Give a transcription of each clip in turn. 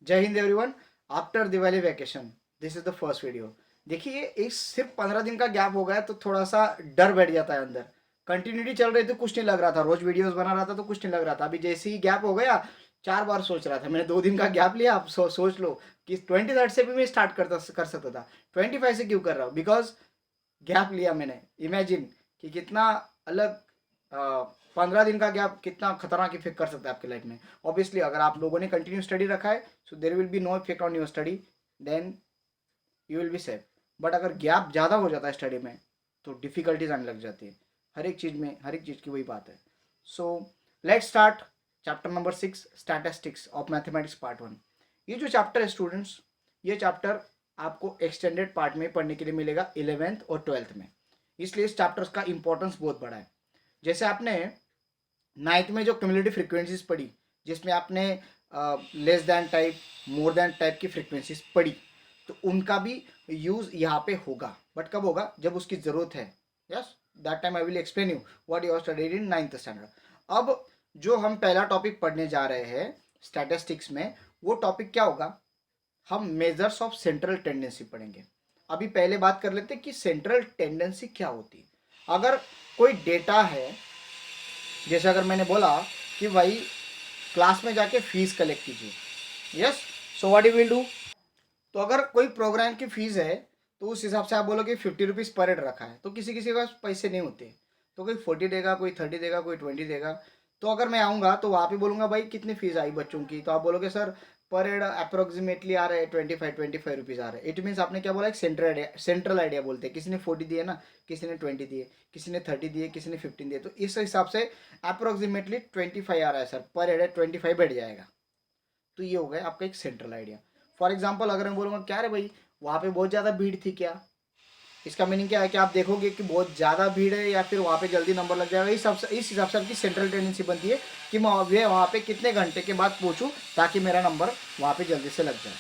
जय Hind everyone. After Diwali vacation this is the first video. देखिए, इस सिर्फ 15 दिन का गैप हो गया तो थोड़ा सा डर बैठ जाता है अंदर। कंटिन्यूटी चल रही थी, कुछ नहीं लग रहा था, रोज वीडियोस बना रहा था तो कुछ नहीं लग रहा था। अभी जैसे ही गैप हो गया, 4 बार सोच रहा था। मैंने 2 दिन का गैप लिया। आप सोच लो कि 23 से भी मैं स्टार्ट कर सकता था। 25 से क्यों कर रहा हूँ? बिकॉज गैप लिया मैंने। इमेजिन कि कितना अलग 15 दिन का गैप कितना खतरनाक इफेक्ट कर सकता है आपकी लाइफ में। ऑब्वियसली अगर आप लोगों ने कंटिन्यू स्टडी रखा है, so there will be no effect on your study, then you will be safe. But अगर गैप ज़्यादा हो जाता है स्टडी में तो डिफिकल्टीज आने लग जाती है। हर एक चीज़ में, हर एक चीज़ की वही बात है। So let's start chapter number 6, statistics of mathematics part 1। ये जो चैप्टर है स्टूडेंट्स, ये चैप्टर आपको एक्सटेंडेड पार्ट में पढ़ने के लिए मिलेगा 11th और 12th में। इसलिए इस चैप्टर का इंपॉर्टेंस बहुत बड़ा है। जैसे आपने 9th में जो क्यूमुलेटिव फ्रीक्वेंसीज पढ़ी, जिसमें आपने less than type, more than type की फ्रीक्वेंसीज पढ़ी, तो उनका भी यूज यहाँ पे होगा। बट कब होगा? जब उसकी जरूरत है। Yes, that time I will explain you what you are studied in 9th standard. अब जो हम पहला टॉपिक पढ़ने जा रहे हैं स्टैटिस्टिक्स में, वो टॉपिक क्या होगा? हम मेजर्स ऑफ सेंट्रल टेंडेंसी पढ़ेंगे। अभी पहले बात कर लेते हैं कि सेंट्रल टेंडेंसी क्या होती है। अगर कोई डेटा है, जैसे अगर मैंने बोला कि भाई क्लास में जाके फीस कलेक्ट कीजिए। Yes, so what you will do? तो अगर कोई प्रोग्राम की फीस है तो उस हिसाब से आप बोलोगे 50 रुपीज़ पर हेड रखा है, तो किसी किसी के पास पैसे नहीं होते, तो कोई 40 देगा, कोई 30 देगा, कोई 20 देगा। तो अगर मैं आऊँगा तो वहाँ पे बोलूँगा भाई कितनी फीस आई बच्चों की, तो आप बोलोगे सर पर हेड अप्रोक्सीमेटली आ रहे हैं 25 रुपीज़ आ रहे हैं। इट मीन्स आपने क्या बोला? एक सेंट्रल आइडिया बोलते हैं। किसी ने 40 दिए ना, किसी ने 20 दिए, किसी ने 30 दिए, किसी ने 15 दिए, तो इस हिसाब से अप्रोक्सीमेटली 25 आ रहा है सर, पर हेड 25 बैठ जाएगा। तो ये हो गया आपका एक सेंट्रल आइडिया। फॉर एग्जाम्पल अगर मैं बोलूँगा क्या रे भाई वहाँ पे बहुत ज़्यादा भीड़ थी क्या, इसका मीनिंग क्या है कि आप देखोगे कि बहुत ज़्यादा भीड़ है या फिर वहाँ पे जल्दी नंबर लग जाएगा। इस हिसाब से आपकी सेंट्रल टेंडेंसी बनती है कि मैं वहाँ पे कितने घंटे के बाद पहुँचूँ ताकि मेरा नंबर वहाँ पे जल्दी से लग जाए।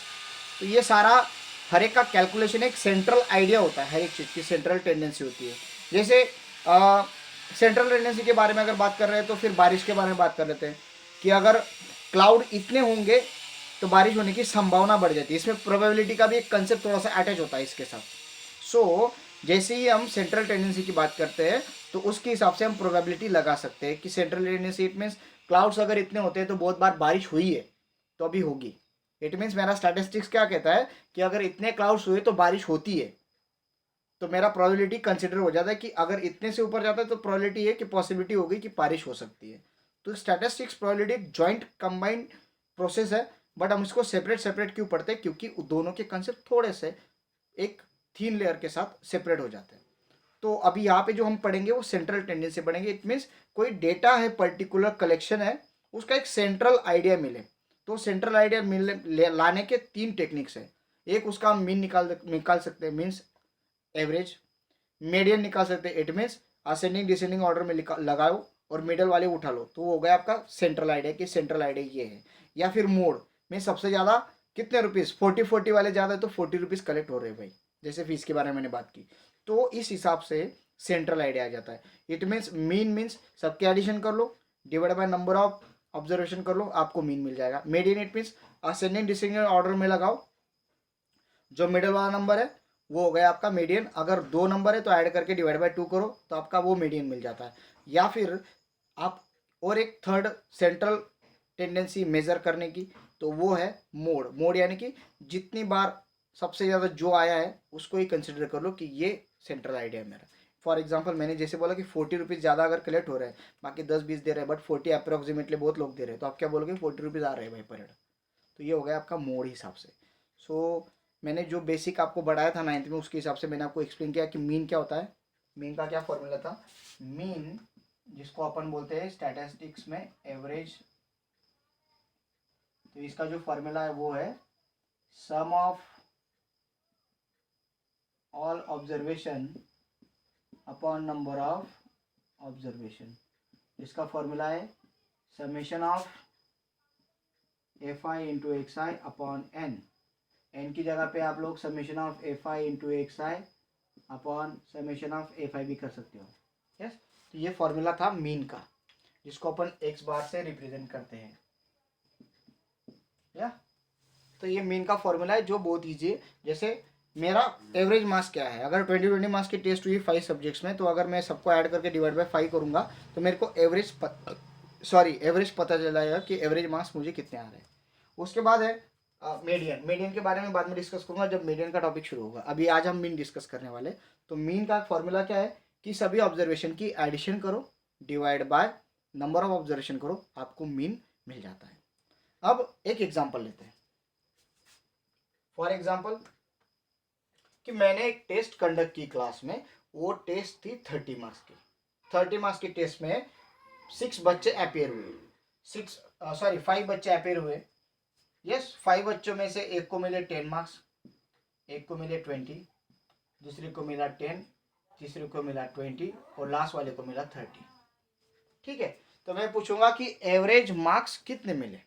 तो ये सारा हर एक का कैलकुलेशन एक सेंट्रल आइडिया होता है। हर एक चीज़ की सेंट्रल टेंडेंसी होती है। जैसे सेंट्रल टेंडेंसी के बारे में अगर बात कर रहे हैं तो फिर बारिश के बारे में बात कर लेते हैं कि अगर क्लाउड इतने होंगे तो बारिश होने की संभावना बढ़ जाती है। इसमें प्रोबेबिलिटी का भी एक कंसेप्ट थोड़ा सा अटैच होता है इसके साथ। सो जैसे ही हम सेंट्रल टेंडेंसी की बात करते हैं तो उसके हिसाब से हम प्रोबेबिलिटी लगा सकते हैं कि central tendency it means clouds अगर इतने होते हैं तो बहुत बार बारिश हुई है, तो अभी होगी। इट मीन्स मेरा स्टैटिस्टिक्स क्या कहता है कि अगर इतने क्लाउड्स हुए तो बारिश होती है, तो मेरा प्रोबेबिलिटी कंसिडर हो जाता है कि अगर इतने से ऊपर जाता है तो प्रोबेबिलिटी है कि पॉसिबिलिटी हो गई कि बारिश हो सकती है। तो स्टैटिस्टिक्स प्रोबेबिलिटी एक जॉइंट कंबाइंड प्रोसेस है। बट हम इसको सेपरेट सेपरेट क्यों पढ़ते हैं? क्योंकि दोनों के कंसेप्ट थोड़े से एक थीन लेयर के साथ सेपरेट हो जाते हैं। तो अभी यहाँ पे जो हम पढ़ेंगे वो सेंट्रल टेंडेंसी पढ़ेंगे। इट मीन्स कोई डेटा है, पर्टिकुलर कलेक्शन है, उसका एक सेंट्रल आइडिया मिले। तो सेंट्रल आइडिया मिलने लाने के 3 टेक्निक्स है। एक उसका हम मीन निकाल सकते हैं, मीन्स एवरेज। मीडियन निकाल सकते हैं, it means ascending descending order में लगाओ और मिडल वाले उठा लो, तो वो हो गया आपका सेंट्रल आइडिया कि सेंट्रल आइडिया ये है। या फिर मोड में सबसे ज़्यादा कितने रुपीज़, 40 वाले ज़्यादा है तो 40 रुपीज़ कलेक्ट हो रहे हैं भाई, जैसे फीस के बारे में मैंने बात की। तो इस हिसाब से सेंट्रल आइडिया आ जाता है। इट मीन्स मीन मीन्स सबके एडिशन कर लो, divide by number of observation कर लो, आपको मीन मिल जाएगा। Median it means ascending descending order में लगाओ, जो मिडल वाला नंबर है वो हो गया आपका मीडियन। अगर 2 नंबर है तो ऐड करके डिवाइड बाय 2 करो तो आपका वो मीडियन मिल जाता है। या फिर आप और एक थर्ड सेंट्रल टेंडेंसी मेजर करने की, तो वो है मोड। मोड यानी कि जितनी बार सबसे ज़्यादा जो आया है उसको ही कंसिडर कर लो कि ये सेंट्रल आइडिया है मेरा। फॉर एग्जाम्पल मैंने जैसे बोला कि 40 रुपीज़ ज़्यादा अगर कलेक्ट हो रहे हैं, बाकी 10-20 दे रहे हैं, बट 40 अप्रोक्सीमेटली बहुत लोग दे रहे हैं, तो आप क्या बोलोगे? 40 रुपीज़ आ रहे हैं भाई पर हेड। तो ये हो गया आपका मोड हिसाब से। सो मैंने जो बेसिक आपको बढ़ाया था 9th में उसके हिसाब से मैंने आपको एक्सप्लेन किया कि मीन क्या होता है। मीन का क्या फॉर्मूला था? मीन, जिसको अपन बोलते हैं स्टैटिस्टिक्स में एवरेज, तो इसका जो फॉर्मूला है वो है sum of all observation upon number of observation. इसका फॉर्मूला है summation of f i into x i upon n. N की जगह पे आप लोग summation of f i into x i upon summation of f i भी कर सकते हो। यस, तो ये फॉर्मूला था मीन का, जिसको अपन एक्स बार से रिप्रेजेंट करते हैं। या तो तो ये मीन का फॉर्मूला है जो बहुत ईजी है। जैसे मेरा एवरेज मार्क्स क्या है, अगर 20 मार्क्स की टेस्ट हुई 5 सब्जेक्ट्स में, तो अगर मैं सबको ऐड करके डिवाइड बाय 5 करूंगा तो मेरे को एवरेज पता चल जाएगा कि एवरेज मार्क्स मुझे कितने आ रहे हैं। उसके बाद है मीडियन के बारे में बाद में डिस्कस करूंगा जब मीडियन का टॉपिक शुरू होगा। अभी आज हम मीन डिस्कस करने वाले। तो मीन का फॉर्मूला क्या है कि सभी ऑब्जर्वेशन की एडिशन करो divide by number of observation करो, आपको मीन मिल जाता है। अब एक एग्जांपल लेते हैं। फॉर एग्जांपल कि मैंने एक टेस्ट कंडक्ट की क्लास में, वो टेस्ट थी 30 मार्क्स की। 30 मार्क्स की टेस्ट में 6 बच्चे अपेयर हुए, 5 बच्चे अपेयर हुए। यस, 5 बच्चों में से एक को मिले 10 मार्क्स, एक को मिले 20, दूसरे को मिला 10, तीसरे को मिला 20 और लास्ट वाले को मिला 30। ठीक है, तो मैं पूछूंगा कि एवरेज मार्क्स कितने मिले।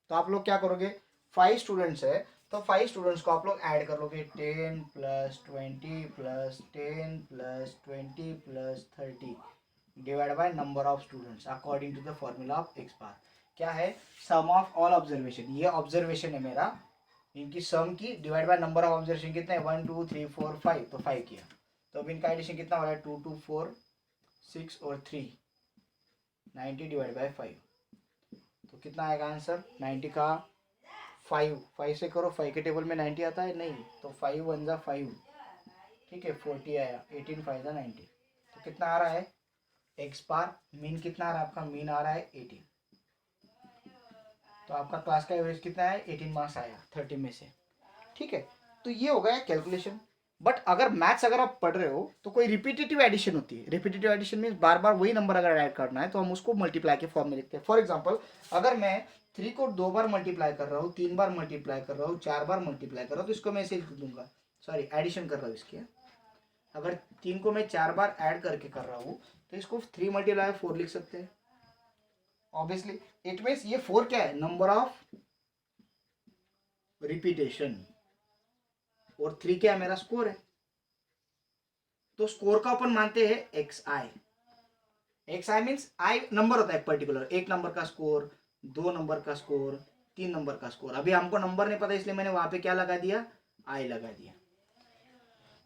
तो आप लोग क्या करोगे, 5 स्टूडेंट्स है तो 5 स्टूडेंट्स को आप लोग ऐड कर लोगे, 10 plus 20 plus 10 plus 20 plus 30 divide by number of students according to the formula of x bar. क्या है, सम ऑफ ऑल ऑब्जर्वेशन, ये ऑब्जर्वेशन है मेरा, इनकी सम की divide by number of observation कितने हैं, 1 2 3 4 5, तो 5 किया। तो अब इनका एडिशन कितना हो रहा है, 2 2 4 6 और 3, 90 डिवाइड बाय 5, तो कितना आएगा आंसर 90 का 5 से करो, 5 के टेबल में 90 आता है नहीं, तो 5 1 जा 5, ठीक है 40 आया, 18 5 जा 90। तो कितना आ रहा है एक्स बार, मीन कितना आ रहा है आपका, मीन आ रहा है 18। तो आपका क्लास का एवरेज कितना है, 18 मार्क्स आया 30 में से। ठीक है, तो ये हो गया कैलकुलेशन। बट अगर मैथ्स अगर आप पढ़ रहे हो तो कोई रिपीटेटिव एडिशन होती है। रिपीटेटिव एडिशन मीन बार बार वही नंबर अगर ऐड करना है तो हम उसको मल्टीप्लाई के फॉर्म में लिखते हैं। फॉर एग्जांपल, अगर मैं 3 को 2 बार मल्टीप्लाई कर रहा हूँ, 3 बार मल्टीप्लाई कर रहा हूँ, 4 बार मल्टीप्लाई कर रहा हूँ, तो इसको मैं ऐसे लिख दूंगा, सॉरी एडिशन कर रहा हूँ इसकी। अगर 3 को मैं 4 बार ऐड करके कर रहा हूँ तो इसको 3 मल्टीप्लाई 4 लिख सकते हैं। ऑब्वियसली इट मीन्स ये 4 क्या है, नंबर ऑफ रिपीटेशन, और 3 क्या है, मेरा स्कोर है। तो स्कोर का अपन मानते हैं x i. X I means I number होता है पर्टिकुलर, एक नंबर का स्कोर, 2 नंबर का स्कोर, 3 नंबर का स्कोर। अभी हमको नंबर नहीं पता इसलिए मैंने वहां पे क्या लगा दिया, आई लगा दिया।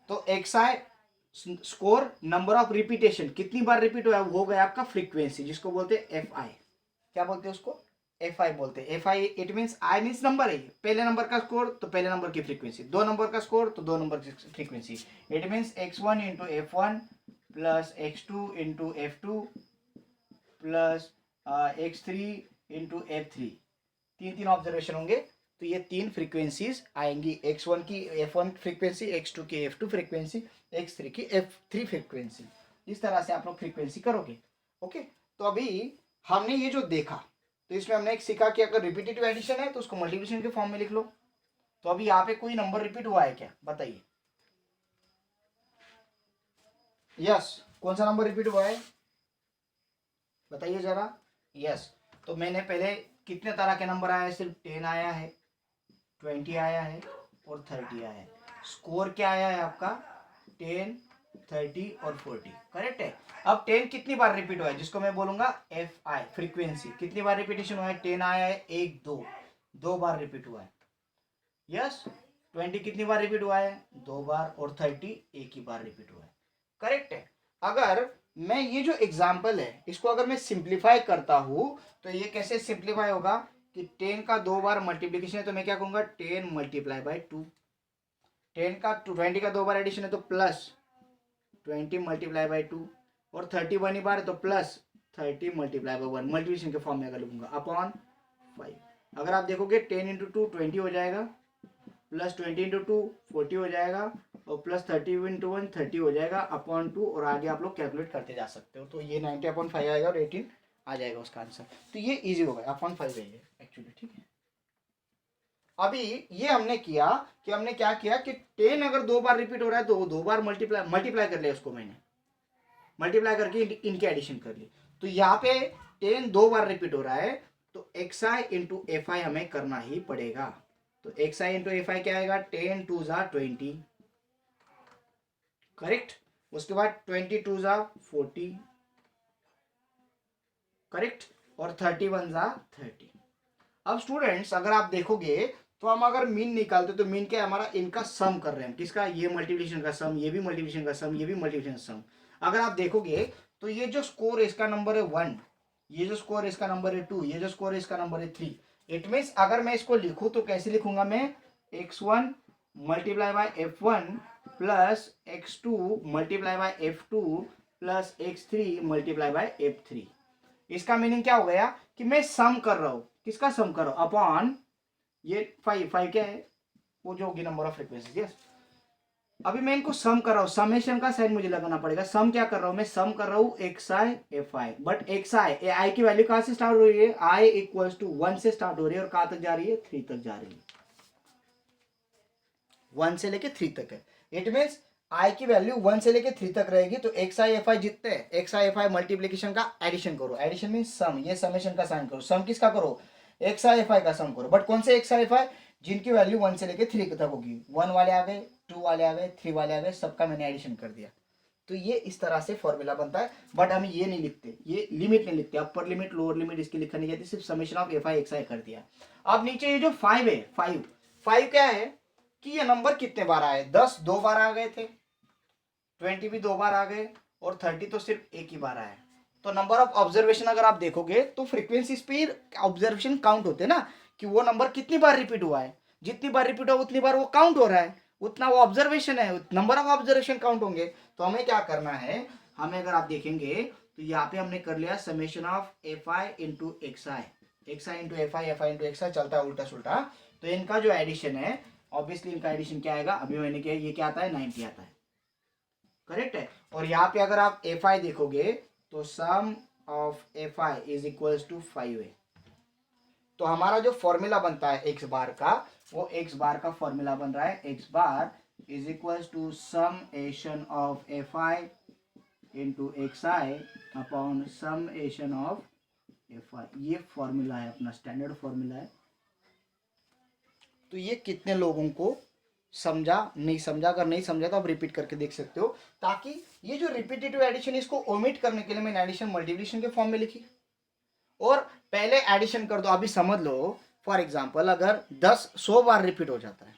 तो x I score, number of repetition, कितनी बार रिपीट हुआ है, वो हो गया आपका फ्रीक्वेंसी, जिसको बोलते हैं एफ आई। क्या बोलते हैं उसको, एफ आई बोलते हैं। F I it means, I means number है, पहले नंबर का स्कोर तो पहले नंबर की फ्रीक्वेंसी, 2 नंबर का स्कोर तो 2 नंबर की frequency. It means x1 into F one plus x2 into F two plus x3 into F three. 3 observation होंगे, तो ये 3 फ्रीक्वेंसीज आएंगी, x1 की f1 फ्रीक्वेंसी, x2 की f2 फ्रीक्वेंसी, x3 की f3 फ्रीक्वेंसी। इस तरह से आप लोग फ्रीक्वेंसी करोगे। ओके, तो अभी हमने ये जो देखा, तो इसमें हमने एक सीखा कि अगर रिपीटेटिव एडिशन है तो उसको मल्टीप्लिकेशन के फॉर्म में लिख लो। तो अभी यहाँ पे कोई नंबर रिपीट हुआ है क्या, बताइए। यस, कौन सा नंबर रिपीट हुआ है, बताइए जरा। यस, तो मैंने पहले कितने तरह के नंबर आया है, सिर्फ 10 आया है, 20 आया है और 30 आया है। स्कोर क्या आया है आपका, 10 30 और 40, करेक्ट है। अब 10 कितनी बार रिपीट हुआ है, जिसको मैं बोलूंगा एफ आई फ्रीक्वेंसी, कितनी बार रिपीटेशन हुआ है, 10 आया है, 1 2 बार रिपीट हुआ है। यस, 20 कितनी बार रिपीट हुआ है, 2 बार, और 30 एक ही बार रिपीट हुआ है, करेक्ट है। अगर मैं ये जो एग्जाम्पल है इसको अगर मैं सिंप्लीफाई करता हूं तो ये कैसे सिंप्लीफाई होगा कि 10 का 2 बार मल्टीप्लीकेशन है तो मैं क्या कहूंगा, 10 मल्टीप्लाई बाय 2। 10 का 20 का 2 बार एडिशन है तो प्लस 20 मल्टीप्लाई बाय 2, और 30 1 ही बार है तो प्लस 30 मल्टीप्लाई बाय 1, मल्टीप्लिकेशन के फॉर्म में अगर लिखूंगा, अपॉन 5। अगर आप देखोगे 10 इंटू 2 20 हो जाएगा, प्लस 20 इंटू 2 40 हो जाएगा, और प्लस 30 इंटू 1 30 हो जाएगा, अपॉन 2, और आगे आप लोग कैलकुलेट करते जा सकते हो। तो ये 90 अपॉन 5 आएगा और 18 आ जाएगा उसका आंसर। तो ये इजी हो गया, अपॉन 5 है ये एक्चुअली, ठीक है। अभी ये हमने किया कि हमने क्या किया कि 10 अगर 2 बार रिपीट हो रहा है तो 2 बार मल्टीप्लाई कर लिया, उसको मैंने मल्टीप्लाई करके इनके एडिशन कर ली। तो यहाँ पे 10 2 बार रिपीट हो रहा है तो एक्स आई इंटू एफ आई हमें करना ही पड़ेगा। तो एक्स आई इंटू एफ आई क्या आएगा, 10 2 जा 20, करेक्ट। उसके बाद 20 2 जा 40, करेक्ट, और 31 जा 30। अब स्टूडेंट्स अगर आप देखोगे तो हम अगर मीन निकालते तो मीन क्या है हमारा, इनका सम कर रहे हैं, किसका, ये मल्टीप्लिकेशन का सम, ये भी मल्टीप्लिकेशन का सम, ये भी मल्टीप्लिकेशन सम। अगर आप देखोगे तो ये जो स्कोर है इसका नंबर है 1, ये जो स्कोर है इसका नंबर है 2, ये जो स्कोर है इसका नंबर है 3। इट मीन्स अगर मैं इसको लिखूं तो कैसे लिखूंगा मैं, x1 multiply by f1 plus x2 multiply by f2 plus x3 multiply by f3। इसका मीनिंग क्या हो गया कि मैं सम कर रहा हूं, किसका सम कर रहा हूं, अपॉन ये 5 क्या है, वो जो होगी नंबर ऑफ फ्रीक्वेंसी। यस, अभी मैं इनको सम कर रहा हूँ, समेशन का साइन मुझे लगाना पड़ेगा। सम क्या कर रहा हूँ मैं, सम कर रहा हूँ x i f i, but x i i की वैल्यू कहां से स्टार्ट हो रही है, आई इक्वल्स टू 1 से स्टार्ट हो रही है और कहां तक जा रही है, 3 तक जा रही है, 1 से लेके 3 तक है। इट मीन्स आई की वैल्यू 1 से लेके 3 तक रहेगी, तो एक्स आई एफ आई जितने हैं, x i f I multiplication का एडिशन करो, एडिशन मीन सम, ये समेशन का साइन करो, सम किसका करो, एक्स आई एफ आई का सम करो, बट कौन से एक्स आई एफ आई, जिनकी वैल्यू 1 से लेके 3 तक होगी, 1 वाले आ गए, 2 वाले आ गए, 3 वाले आ गए, सबका मैंने एडिशन कर दिया। तो ये इस तरह से फॉर्मूला बनता है, बट हम ये नहीं लिखते, ये लिमिट नहीं लिखते, अपर लिमिट लोअर लिमिट इसकी लिखा नहीं जाती, सिर्फ summation of f i x i कर दिया। अब नीचे ये जो 5 है, 5 क्या है कि ये नंबर कितने बार आए, 10 2 बार आ गए थे, 20 भी 2 बार आ गए, और 30 तो सिर्फ एक ही बार आया। तो नंबर ऑफ ऑब्जर्वेशन अगर आप देखोगे तो फ्रीक्वेंसी स्पीड ऑब्जर्वेशन काउंट होते हैं ना, कि वो नंबर कितनी बार रिपीट हुआ है, जितनी बार रिपीट हुआ उतनी बार वो काउंट हो रहा है, उतना वो ऑब्जर्वेशन है, नंबर ऑफ ऑब्जर्वेशन काउंट होंगे। तो हमें क्या करना है, हमें अगर आप देखेंगे तो यहाँ पे हमने कर लिया summation of f i into x i, x i into f i into x i, चलता है उल्टा सुल्टा। तो इनका जो एडिशन है, ऑब्वियसली इनका एडिशन क्या आएगा, अभी मैंने किया, ये क्या आता है 90 आता है, करेक्ट है। और यहाँ पे अगर आप एफ आई देखोगे तो sum of f i is equals to 5 है। तो हमारा जो फॉर्मूला बनता है एक्स बार का, वो एक्स बार का फॉर्मूला बन रहा है, x bar is equals to summation of f i into x i upon summation of f i. ये फॉर्मूला है अपना, स्टैंडर्ड फॉर्मूला है। तो ये कितने लोगों को समझा, नहीं समझा, अगर नहीं समझा तो आप रिपीट करके देख सकते हो, ताकि ये जो रिपीटेटिव एडिशन इसको ओमिट करने के लिए मैंने एडिशन मल्टीप्लिकेशन के फॉर्म में लिखी, और पहले एडिशन कर दो। अभी समझ लो फॉर एग्जांपल अगर 10 100 बार रिपीट हो जाता है,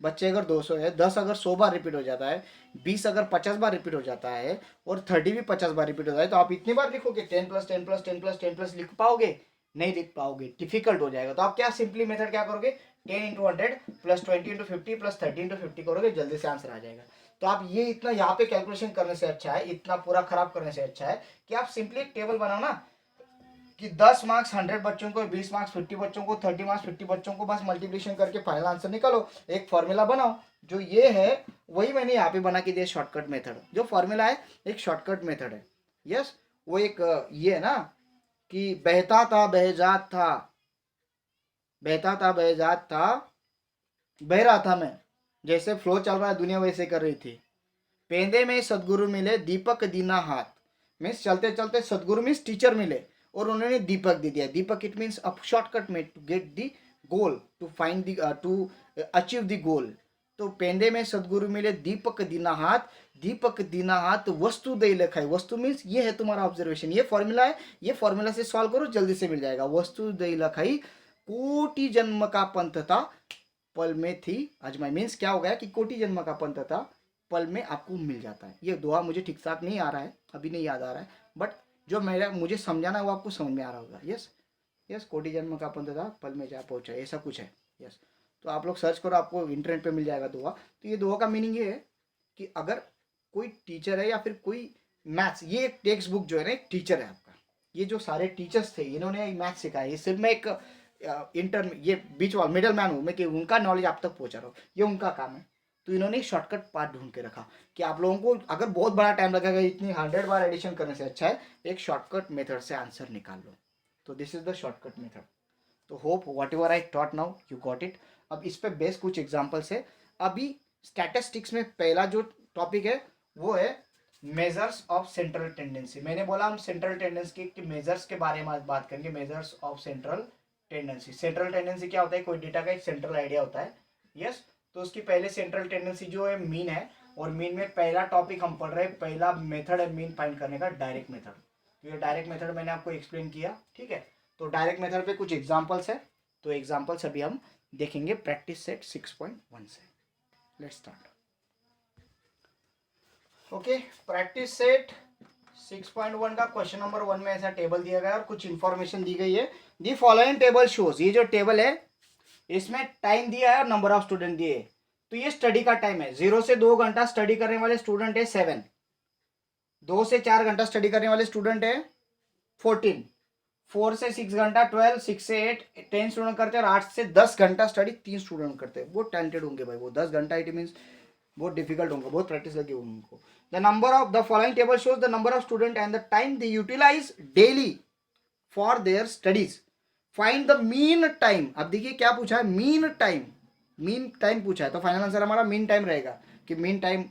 बच्चे अगर 200 है, 10 अगर 100 बार रिपीट हो जाता है, 20 अगर 50 बार रिपीट हो जाता है, और 30 भी 50 बार रिपीट हो जाता है, तो आप इतनी बार लिखोगे 10 प्लस 10 प्लस 10 प्लस 10 प्लस लिख पाओगे, नहीं लिख पाओगे, डिफिकल्ट हो जाएगा। तो आप क्या सिंपली मेथड क्या करोगे, 10 into 100 plus 20 into 50 plus 30 into 50 करोगे, जल्दी से आंसर आ जाएगा। तो आप ये इतना यहाँ पे कैलकुलेशन करने से अच्छा है, इतना पूरा खराब करने से अच्छा है कि आप सिंपली एक टेबल बनाओ ना, कि 10 मार्क्स 100 बच्चों को, 20 मार्क्स 50 बच्चों को, 30 मार्क्स 50 बच्चों को, बस मल्टीप्लिकेशन करके फाइनल आंसर निकालो। एक फॉर्मूला बनाओ, जो ये है वही मैंने यहाँ पे बना के दिया शॉर्टकट मेथड। जो फॉर्मूला है एक शॉर्टकट मेथड है। यस, वो एक ये है ना कि बहता था बहजात था, बहता था बहजात था, बह रहा था मैं, जैसे फ्लो चल रहा है दुनिया वैसे कर रही थी। पेंदे में सदगुरु मिले दीपक दीना हाथ, मीन्स चलते चलते सदगुरु मीन्स टीचर मिले और उन्होंने दीपक दे दिया। दीपक इट मीन्स अ शॉर्टकट में to get the goal, to find the, to achieve the goal. तो पेंदे में सदगुरु मिले दीपक दीना हाथ, दीपक दीना हाथ वस्तु दई लखाई। वस्तु मीन्स ये है तुम्हारा ऑब्जर्वेशन, ये फॉर्मूला है, ये फॉर्मूला से सॉल्व करो जल्दी से मिल जाएगा। वस्तु दई लखाई कोटि जन्म का पंथ था, पल में थी अजमाई। मीन्स क्या हो गया कि कोटि जन्म का पंथ था, पल में आपको मिल जाता है। ये दुआ मुझे ठीक ठाक नहीं आ रहा है, अभी नहीं याद आ रहा है, बट जो मेरा मुझे समझाना है वो आपको समझ में आ रहा होगा। यस यस, कोटि जन्म का पंथ था, पल में जा पहुंचा, ऐसा कुछ है। यस, तो आप लोग सर्च करो, आपको इंटरनेट पे मिल जाएगा दुआ। तो ये दुआ का मीनिंग ये है कि अगर कोई टीचर है या फिर कोई मैथ्स, ये एक टेक्स्ट बुक जो है ना एक टीचर है आपका। ये जो सारे टीचर्स थे इन्होंने मैथ्स सिखाया, ये सिर्फ मैं एक इंटर ये बीच वाल मिडल मैन हूँ मैं, कि उनका नॉलेज आप तक पहुँचा रहा हूँ, ये उनका काम है। तो इन्होंने एक शॉर्टकट पार्ट ढूंढ के रखा कि आप लोगों को अगर बहुत बड़ा टाइम लगेगा, इतनी 100 बार एडिशन करने से अच्छा है एक शॉर्टकट मेथड से आंसर निकाल लो। तो this is the shortcut method. तो hope whatever I taught now you got it. अब इस पे बेस कुछ एग्जाम्पल्स है। अभी स्टैटिस्टिक्स में पहला जो टॉपिक है वो है मेजर्स ऑफ सेंट्रल टेंडेंसी। मैंने बोला हम सेंट्रल टेंडेंसी के मेजर्स के बारे में बात करेंगे, measures of central tendency. Central tendency क्या होता है, कोई डेटा का एक सेंट्रल आइडिया होता है। यस, तो उसकी पहले सेंट्रल टेंडेंसी जो है मीन है, और मीन में पहला टॉपिक हम पढ़ रहे हैं, पहला मेथड है मीन फाइंड करने का, डायरेक्ट मेथड। तो ये डायरेक्ट मेथड मैंने आपको एक्सप्लेन किया, ठीक है। तो डायरेक्ट मेथड पे कुछ एग्जांपल्स है, तो एग्जांपल्स अभी हम देखेंगे प्रैक्टिस सेट 6.1 से। Let's start. Okay, practice set 6.1 का क्वेश्चन नंबर 1 में ऐसा टेबल दिया गया है और कुछ इंफॉर्मेशन दी गई है। दी फॉलोइंग टेबल शोज, ये जो टेबल है इसमें टाइम दिया है और नंबर ऑफ स्टूडेंट दिए है। तो ये स्टडी का टाइम है, 0 से 2 घंटा स्टडी करने वाले स्टूडेंट है 7, 2 से 4 घंटा स्टडी करने वाले स्टूडेंट है 14, 4 से 6 घंटा 12, 6 से 8 10 स्टूडेंट करते हैं और 8 से 10 घंटा स्टडी 3 स्टूडेंट करते हैं। वो टैलेंटेड होंगे भाई, वो 10 घंटा इट मीन्स बहुत डिफिकल्ट होंगे, बहुत प्रैक्टिस लगी होगी उनको। The number of the following table shows the number of student and the time they utilize daily for their studies. Find the mean time. अब देखिए क्या पूछा है, मीन टाइम, मीन टाइम पूछा है, तो फाइनल आंसर हमारा मीन टाइम रहेगा कि mean time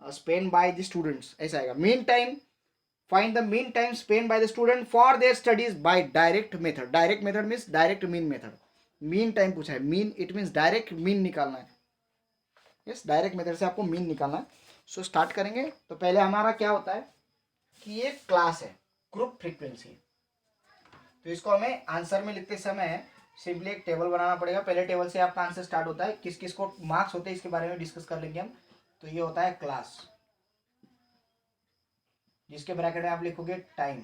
spend by the students, ऐसा आएगा। Mean time, find the mean time spend by the student for their studies by direct method. Direct method means direct mean method. Mean time पूछा है, mean it means direct mean निकालना है। Yes, direct method से आपको mean निकालना है। So start करेंगे। तो पहले हमारा क्या होता है कि ये क्लास है, ग्रुप फ्रीक्वेंसी। तो इसको हमें आंसर में लिखते समय सिंपली एक टेबल बनाना पड़ेगा। पहले टेबल से आपका आंसर स्टार्ट होता है, किस किस को मार्क्स होते हैं इसके बारे में डिस्कस कर लेंगे हम। तो ये होता है क्लास, जिसके ब्रैकेट में आप लिखोगे टाइम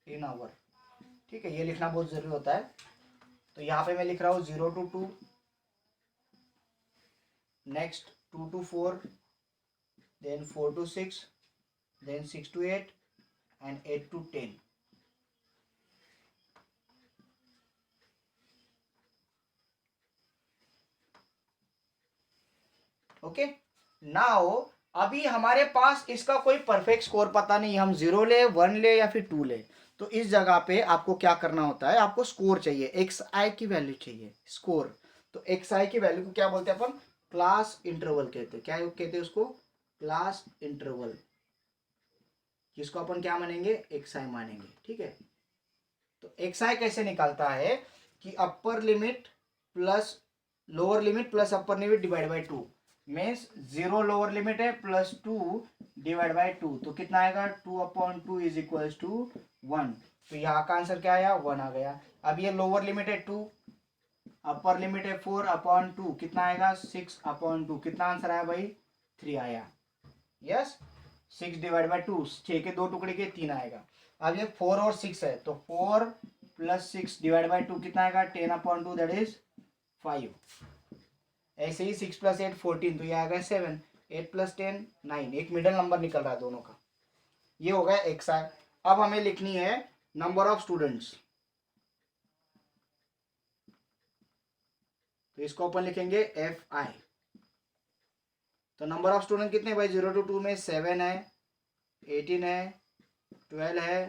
इन आवर। ठीक है, ये लिखना बहुत जरूरी होता है। तो यहाँ पे मैं लिख रहा हूँ 0 to 2, next 2 to 4, then 4 to 6, then 6 to 8 and 8 to 10। Okay, now अभी हमारे पास इसका कोई परफेक्ट स्कोर पता नहीं, हम 0 ले, 1 ले या फिर 2 ले। तो इस जगह पे आपको क्या करना होता है, आपको स्कोर चाहिए, एक्स आई की वैल्यू चाहिए, स्कोर। तो एक्स आई की वैल्यू को क्या बोलते हैं अपन, क्लास इंटरवल कहते हैं। क्या कहते हैं उसको, क्लास इंटरवल, जिसको अपन क्या मानेंगे, एक्स आई मानेंगे। ठीक है, तो एक्स आई कैसे निकालता है कि upper limit plus lower limit plus upper limit divide by 2 means 0 lower limit है प्लस 2 डिवाइड बाई 2, तो कितना आएगा, 2/2 इज इक्वल टू 1। तो यहाँ का आंसर क्या आया, 1 आ गया। अब ये लोअर लिमिट है 2, अपर लिमिट है 4/2, कितना आएगा, 6/2। कितना आंसर आया भाई, 3 आया। यस, 6 डिवाइड बाई 2, 6 के 2 टुकड़े के 3 आएगा। अब ये 4 और 6 है, तो 4 प्लस 6 डिवाइड बाई 2 कितना आएगा, 10/2 दैट इज 5। ऐसे ही 6 प्लस 8 14, तो ये आएगा 7, 8 प्लस 10 9, एक मिडिल नंबर निकल रहा है दोनों का। ये हो गया एक्स आई। अब हमें लिखनी है नंबर ऑफ स्टूडेंट्स, तो इसको अपन लिखेंगे एफ आई। तो नंबर ऑफ स्टूडेंट कितने भाई, 0 to 2 में 7 है, 18 है, 12 है,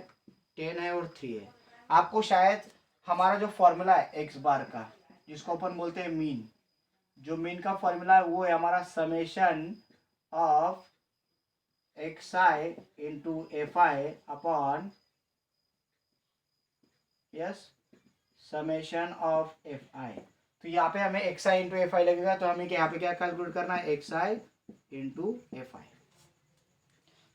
10 है और 3 है। आपको शायद हमारा जो फॉर्मूला है एक्स बार का, जिसको अपन बोलते हैं मीन, जो मीन का फॉर्मूला है वो है हमारा summation of x i into f I upon, yes, summation of f आई। तो यहाँ पे हमें एक्स आई इंटू एफ आई लगेगा, तो हमें यहाँ पे क्या कैलकुलेट करना है, एक्स आई इंटू एफ आई।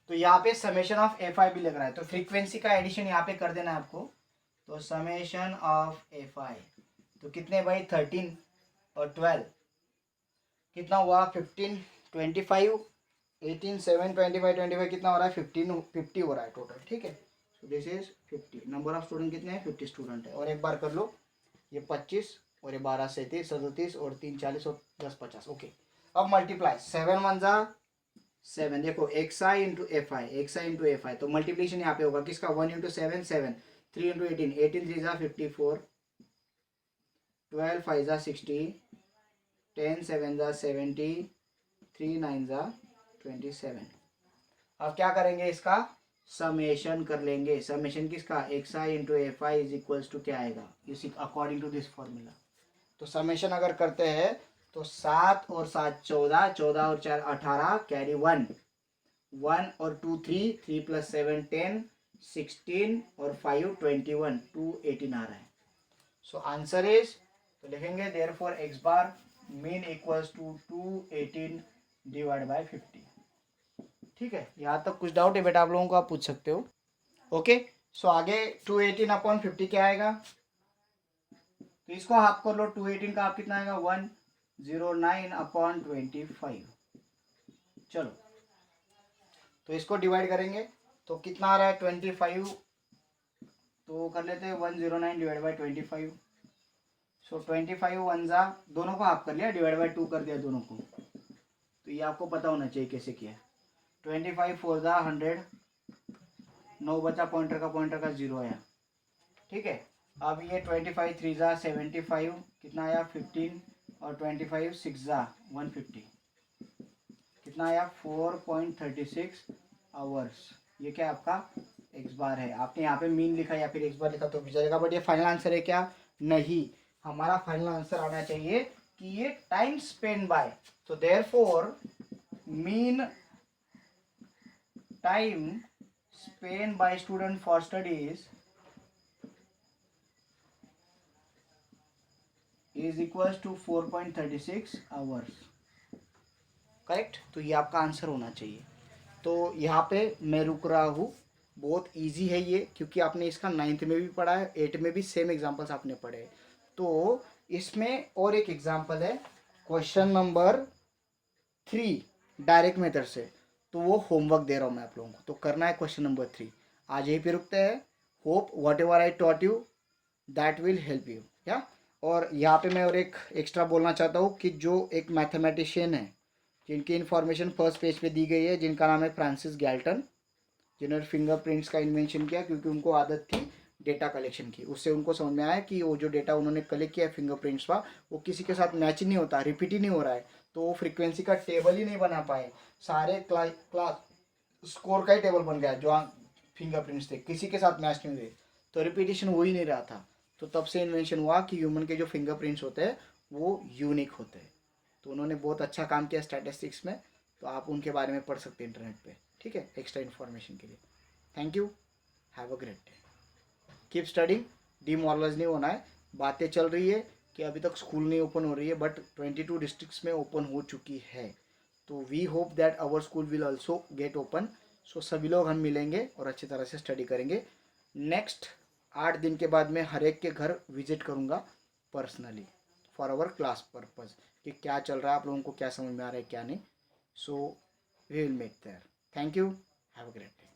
तो यहाँ पे समेशन ऑफ एफ आई भी लग रहा है, तो फ्रीक्वेंसी का एडिशन यहाँ पे कर देना है आपको। तो समेशन ऑफ एफ आई, तो कितने भाई, 13 और 12 कितना हुआ, 15, 25, 18, 7, 25, 25 कितना हो रहा है, 15, 50 हो रहा है टोटल। ठीक है, so this is 50। Number of student कितने हैं, 50 स्टूडेंट है। और एक बार कर लो, ये 25 और ये 12 37 37 और 3 40 और 10 50। ओके, अब मल्टीप्लाई, 7 1 जा 7, देखो x i into f i, x i into f आई, तो मल्टीप्लीकेशन यहाँ पे होगा किसका, 1 इंटू 7 7, 3 इंटू 18, 18 3 जा 54, 12 5 जा 60, 10 7 जा 70, 3 9 जा 27। अब क्या करेंगे, इसका समेशन कर लेंगे। समेशन किसका, x i into f i is equals to क्या आएगा, इसी अकॉर्डिंग टू दिस फॉर्मूला। तो समेशन अगर करते हैं तो 7 और 7 14, 14 और 4 18, कैरी 1, 1 और 2 3, 3 प्लस 7 10, 16 और 5 21, 2 18 आ रहा है। सो आंसर इज, तो लिखेंगे therefore x bar mean equals to 218 divide by 50। ठीक है, यहाँ तक कुछ डाउट है बेटा आप लोगों को, आप पूछ सकते हो। ओके, सो आगे 218/50 क्या आएगा, तो इसको हाफ कर लो, 218 का आप कितना आएगा 109/25। चलो तो इसको डिवाइड करेंगे तो कितना आ रहा है 25, तो कर लेते हैं 109 डिवाइड बाई 25। सो 25 वन जा, दोनों को हाफ कर लिया, डिवाइड बाई 2 कर दिया दोनों को, तो ये आपको पता होना चाहिए कैसे किया। 25 4 जा 100, 9 बचा, पॉइंटर का 0 आया, ठीक है। अब ये 25 3 जा 75, कितना आया 15, और 25 6 जा 150, कितना आया 4.36 आवर्स। ये क्या आपका एक्स बार है। आपने यहाँ पे मीन लिखा या फिर एक्स बार लिखा तो भी चलेगा, बट ये फाइनल आंसर है क्या? नहीं, हमारा फाइनल आंसर आना चाहिए कि ये टाइम स्पेंड बाय, तो therefore mean time spend by student for studies is equals to 4.36 hours, correct. तो ये आपका आंसर होना चाहिए। तो यहाँ पे मैं रुक रहा हूँ, बहुत इजी है ये, क्योंकि आपने इसका 9th में भी पढ़ा है, 8th में भी सेम एग्जांपल्स आपने पढ़े हैं। तो इसमें और एक एग्जांपल है, क्वेश्चन नंबर 3 डायरेक्ट मेथड से, तो वो होमवर्क दे रहा हूँ मैं आप लोगों को, तो करना है क्वेश्चन नंबर 3। आज यहीं पे रुकते हैं। Hope whatever I taught you that will help you, या। और यहाँ पे मैं और एक एक्स्ट्रा बोलना चाहता हूँ कि जो एक मैथमेटिशियन है जिनकी इन्फॉर्मेशन फर्स्ट पेज पे दी गई है, जिनका नाम है फ्रांसिस गैल्टन, जिन्होंने फिंगरप्रिंट्स का इन्वेंशन किया क्योंकि उनको आदत थी डेटा कलेक्शन की। उससे उनको समझ में आया कि वो जो डेटा उन्होंने कलेक्ट किया है फिंगरप्रिंट्स का, वो किसी के साथ मैच नहीं होता, रिपीट ही नहीं हो रहा है, तो वो फ्रीक्वेंसी का टेबल ही नहीं बना पाए। सारे क्लास स्कोर का ही टेबल बन गया, जो फिंगरप्रिंट्स थे किसी के साथ मैच नहीं हुए, तो रिपीटेशन हो ही नहीं रहा था। तो तब से इन्वेंशन हुआ कि ह्यूमन के जो फिंगरप्रिंट्स होते हैं वो यूनिक होते हैं। तो उन्होंने बहुत अच्छा काम किया स्टैटिस्टिक्स में, तो आप उनके बारे में पढ़ सकते हैं इंटरनेट पे, ठीक है, एक्स्ट्रा इन्फॉर्मेशन के लिए। Thank you, have a great day, keep studying, demoralise नहीं होना है। बातें चल रही है कि अभी तक स्कूल नहीं ओपन हो रही है, बट 22 डिस्ट्रिक्ट्स में ओपन हो चुकी है, तो we hope that our school will also get open. So सभी लोग हम मिलेंगे और अच्छी तरह से स्टडी करेंगे। नेक्स्ट 8 दिन के बाद मैं हर एक के घर विजिट करूँगा personally for our class purpose, कि क्या चल रहा है, आप लोगों को क्या समझ में आ रहा है क्या नहीं। So we will make there. Thank you, have a great day.